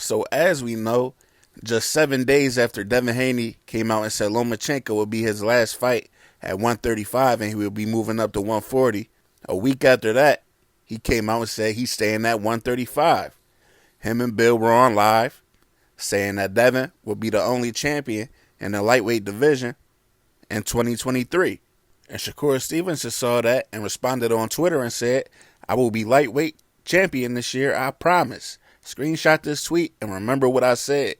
So as we know, just 7 days after Devin Haney came out and said Lomachenko would be his last fight at 135 and he would be moving up to 140, a week after that, he came out and said he's staying at 135. Him and Bill were on live saying that Devin will be the only champion in the lightweight division in 2023. And Shakur Stevenson saw that and responded on Twitter and said, "I will be lightweight champion this year, I promise. Screenshot this tweet and remember what I said.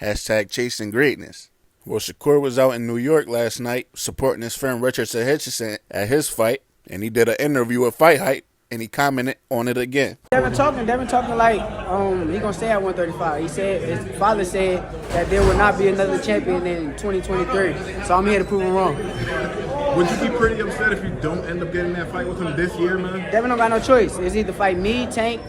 Hashtag chasing greatness." Well, Shakur was out in New York last night supporting his friend Richardson Hitchison at his fight, and he did an interview with Fight Hype, and he commented on it again. Devin talking like he gonna stay at 135. He said his father said that there will not be another champion in 2023. So I'm here to prove him wrong. Would you be pretty upset if you don't end up getting that fight with him this year, man? Devin don't got no choice. It's either fight me, Tank,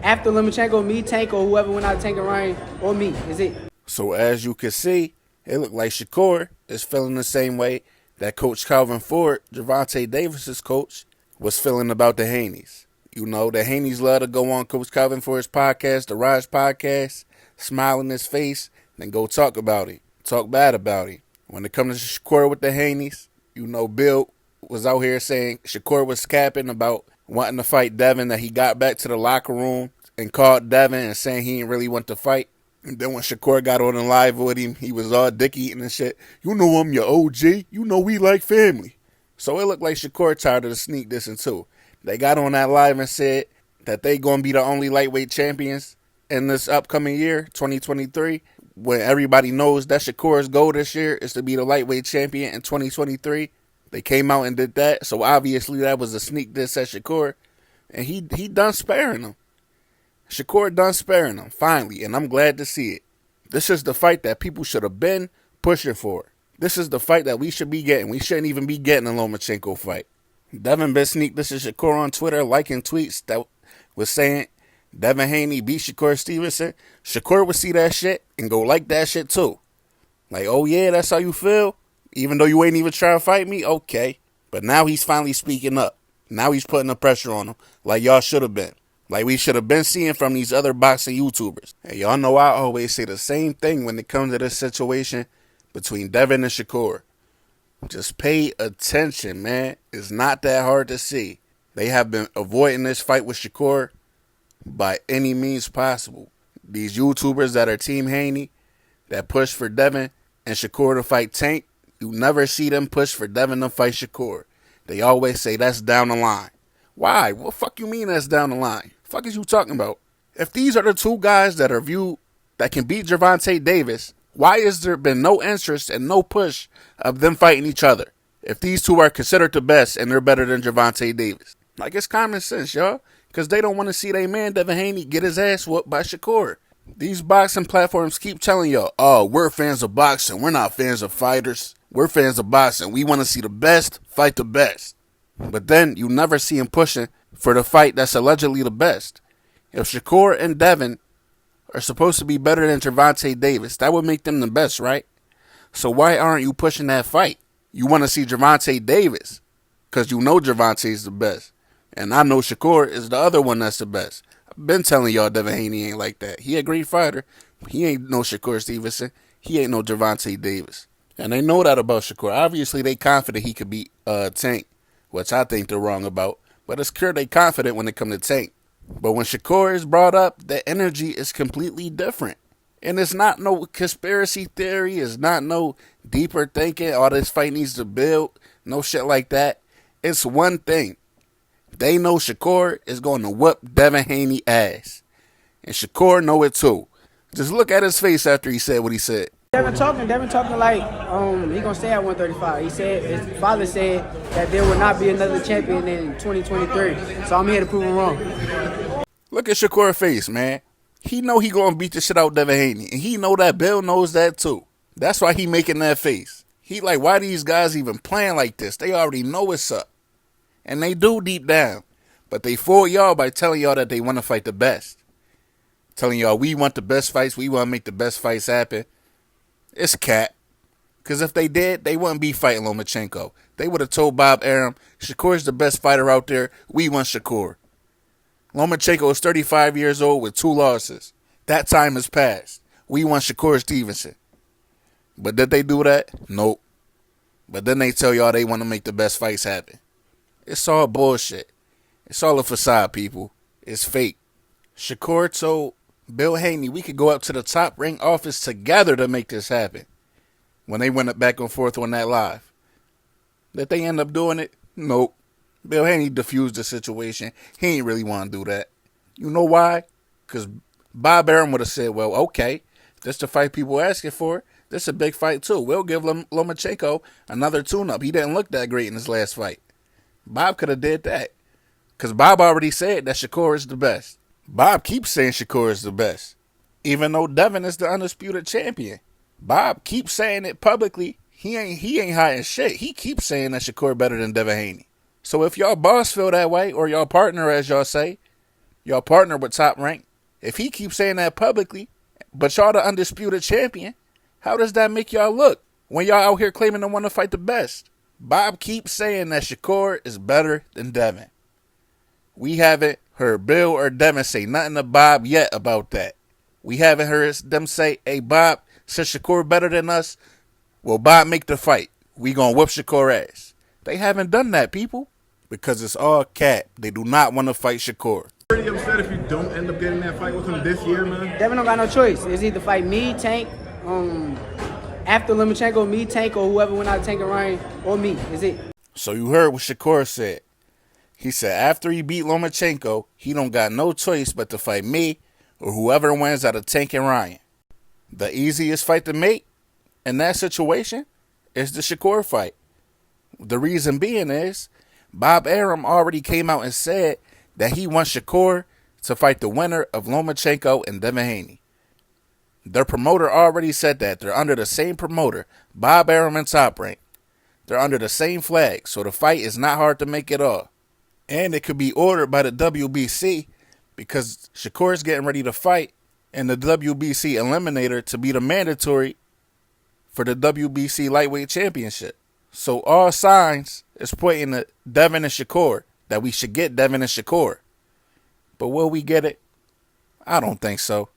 after Lomachenko, me, Tank, or whoever went out Tank and Ryan, or me. Is it? So as you can see, it looked like Shakur is feeling the same way that Coach Calvin Ford, Gervonta Davis's coach, was feeling about the Haneys. You know, the Haneys love to go on Coach Calvin Ford's podcast, the Rise Podcast, smile in his face, and go talk about it, talk bad about it. When it comes to Shakur with the Haneys, you know, Bill was out here saying Shakur was capping about wanting to fight Devin, that he got back to the locker room and called Devin and saying he didn't really want to fight. And then when Shakur got on the live with him, he was all dick eating and shit. "You know I'm your OG. You know we like family." So it looked like Shakur tired of the sneak dissing too. They got on that live and said that they going to be the only lightweight champions in this upcoming year, 2023, when everybody knows that Shakur's goal this year is to be the lightweight champion in 2023. They came out and did that, so obviously that was a sneak diss at Shakur, and he done sparing them. Shakur done sparing them, finally, and I'm glad to see it. This is the fight that people should have been pushing for. This is the fight that we should be getting. We shouldn't even be getting a Lomachenko fight. Devin been sneak dissing Shakur on Twitter, liking tweets that was saying Devin Haney beat Shakur Stevenson. Shakur would see that shit and go like that shit too. Like, oh yeah, that's how you feel? Even though you ain't even trying to fight me? Okay. But now he's finally speaking up. Now he's putting the pressure on him like y'all should have been. Like we should have been seeing from these other boxing YouTubers. And y'all know I always say the same thing when it comes to this situation between Devin and Shakur. Just pay attention, man. It's not that hard to see. They have been avoiding this fight with Shakur by any means possible. These YouTubers that are Team Haney, that push for Devin and Shakur to fight Tank, you never see them push for Devin to fight Shakur. They always say that's down the line. Why? What fuck you mean that's down the line? Fuck is you talking about? If these are the two guys that are viewed that can beat Gervonta Davis, why has there been no interest and no push of them fighting each other? If these two are considered the best and they're better than Gervonta Davis. Like, it's common sense, y'all. Because they don't want to see their man Devin Haney get his ass whooped by Shakur. These boxing platforms keep telling y'all, oh, we're fans of boxing. We're not fans of fighters. We're fans of boxing. We want to see the best fight the best. But then you never see him pushing for the fight that's allegedly the best. If Shakur and Devin are supposed to be better than Gervonta Davis, that would make them the best, right? So why aren't you pushing that fight? You want to see Gervonta Davis because you know Gervonta is the best. And I know Shakur is the other one that's the best. I've been telling y'all Devin Haney ain't like that. He a great fighter. He ain't no Shakur Stevenson. He ain't no Gervonta Davis. And they know that about Shakur. Obviously, they confident he could beat Tank, which I think they're wrong about. But it's clear they confident when it comes to Tank. But when Shakur is brought up, the energy is completely different. And it's not no conspiracy theory. It's not no deeper thinking. All this fight needs to build. No shit like that. It's one thing. They know Shakur is going to whoop Devin Haney ass. And Shakur know it too. Just look at his face after he said what he said. Devin talking like he gonna stay at 135. He said his father said that there will not be another champion in 2023. So I'm here to prove him wrong. Look at Shakur's face, man. He know he gonna beat the shit out of Devin Haney. And he know that Bill knows that too. That's why he making that face. He like, why these guys even playing like this? They already know what's up. And they do deep down. But they fool y'all by telling y'all that they want to fight the best. Telling y'all we want the best fights. We want to make the best fights happen. It's cat. Because if they did, they wouldn't be fighting Lomachenko. They would have told Bob Arum, Shakur's the best fighter out there. We want Shakur. Lomachenko is 35 years old with 2 losses. That time has passed. We want Shakur Stevenson. But did they do that? Nope. But then they tell y'all they want to make the best fights happen. It's all bullshit. It's all a facade, people. It's fake. Shakur told Bill Haney we could go up to the Top Rank office together to make this happen. When they went back and forth on that live. Did they end up doing it? Nope. Bill Haney diffused the situation. He ain't really want to do that. You know why? Because Bob Arum would have said, well, okay, this the fight people asking for. This a big fight too. We'll give Lomachenko another tune-up. He didn't look that great in his last fight. Bob could have did that. Because Bob already said that Shakur is the best. Bob keeps saying Shakur is the best. Even though Devin is the undisputed champion. Bob keeps saying it publicly. He ain't hiding shit. He keeps saying that Shakur better than Devin Haney. So if y'all boss feel that way, or y'all partner, as y'all say, y'all partner with Top Rank, if he keeps saying that publicly, but y'all the undisputed champion, how does that make y'all look when y'all out here claiming to want to fight the best? Bob keeps saying that Shakur is better than Devin. We haven't heard Bill or Devin say nothing to Bob yet about that. We haven't heard them say, hey, Bob, since Shakur better than us, will Bob make the fight? We gonna whoop Shakur ass. They haven't done that, people. Because it's all cap. They do not want to fight Shakur. Pretty upset if you don't end up getting that fight with him this year, man. Devin don't got no choice. It's either fight me, Tank, after Lomachenko, me, Tank, or whoever went out Tank and Ryan, or me. Is it? So you heard what Shakur said. He said after he beat Lomachenko, he don't got no choice but to fight me or whoever wins out of Tank and Ryan. The easiest fight to make in that situation is the Shakur fight. The reason being is Bob Arum already came out and said that he wants Shakur to fight the winner of Lomachenko and Devin Haney. Their promoter already said that. They're under the same promoter, Bob Arum and Top Rank. They're under the same flag, so the fight is not hard to make at all. And it could be ordered by the WBC because Shakur is getting ready to fight in the WBC Eliminator to be the mandatory for the WBC Lightweight Championship. So all signs is pointing to Devin and Shakur, that we should get Devin and Shakur. But will we get it? I don't think so.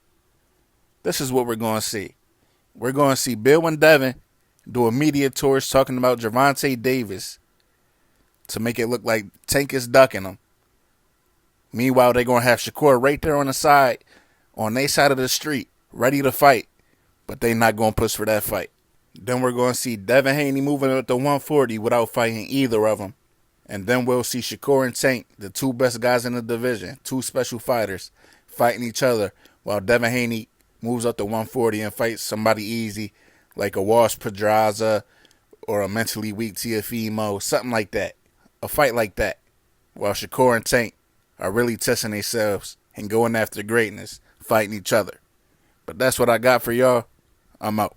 This is what we're going to see. We're going to see Bill and Devin do a media tours talking about Gervonta Davis to make it look like Tank is ducking him. Meanwhile, they're going to have Shakur right there on the side, on their side of the street, ready to fight. But they not going to push for that fight. Then we're going to see Devin Haney moving up to 140 without fighting either of them. And then we'll see Shakur and Tank, the two best guys in the division, two special fighters, fighting each other while Devin Haney moves up to 140 and fights somebody easy like a Walsh Pedraza or a mentally weak Tiafimo, something like that. A fight like that. While Shakur and Tank are really testing themselves and going after greatness, fighting each other. But that's what I got for y'all. I'm out.